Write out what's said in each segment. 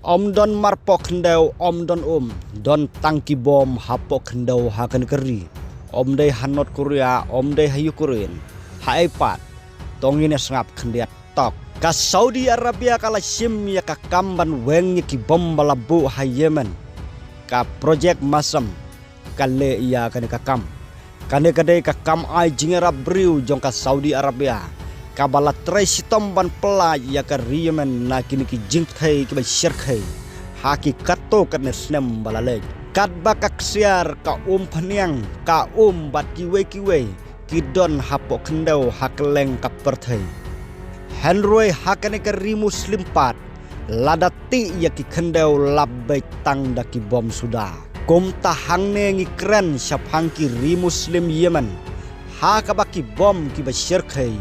Om don marpok kendau om don tangki bom hapok kendau hakan keri. Om dai hanot Korea, om dai hayu Korean. Haipat tongine sengap kendiat tok. Ka Saudi Arabia kala sim ya ka kamban weng ki bom balabu ha Yemen. Ka project masam kale iya kane ka kam. Kane kadai ka kam ai jingera briu jong ka Saudi Arabia. Kabala trai sitom ban pela ya ka Yemen na kini ki jingthai ki ba syarkhai. Haki kato kan snem balale. Kat bakak siar ka phaniang ka bat kiwe ki don hapok kendau hakeleng ka perthai. Henroy hakane ka ri muslim pat ladati ya ki kendau labbai tang da ki bom sudah. Kom tahangne ngi kren syapang ki ri muslim Yemen. Ha ka baki bom ki ba syarkhai.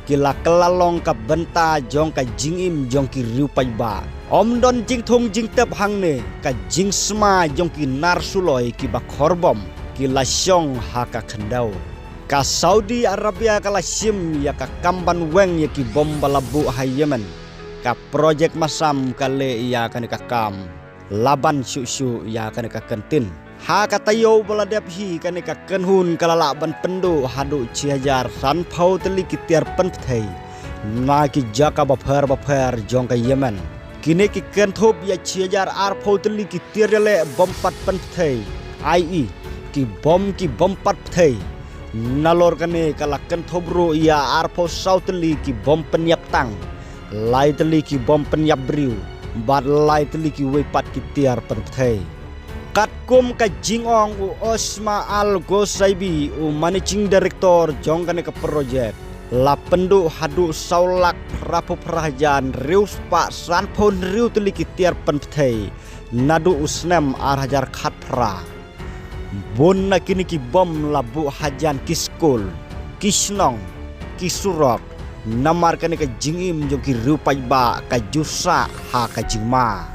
Kila kelalong ka benta jong ka jingim jong ki riupai ba. Om don jing thong jing tep hang ne ka jing sma jong ki nar suloi ki ba khorbom kila syong ha ka khendau. Ka Saudi Arabia kala sim ya ka kamban weng ya ki bom balabu ha Yemen. Ka project masam kale ya kan ka kam. Laban syu ya kan ka kentin. Ha katayo baladep hi kan ka kenhun kalala ban pendo hadu ciajar san phau teli kitiar penthai na ki jaka bapher jong ka Yemen kini ki kenthop ya ciajar ar phau teli kitiar le bompat penthai ai ki bompat thai nalor kane kala kenthop ro ya ar phau sau teli ki bom penyap tang lai teli ki bom penyap briu bat lai teli ki wepat kitiar penthai. Katkum ka jingong u Osma Al Gosaibi u managing director jong kane ka project la pendu hadu saulak rapu prajan rius pak san pon riu teliki tiar penthai nadu usnem ar hajar khatra bon na kini ki bom labu hajan kiskul kisnong kisurok namar kane ka jingim jong ki riu pai ba ka jusa ha ka jingma.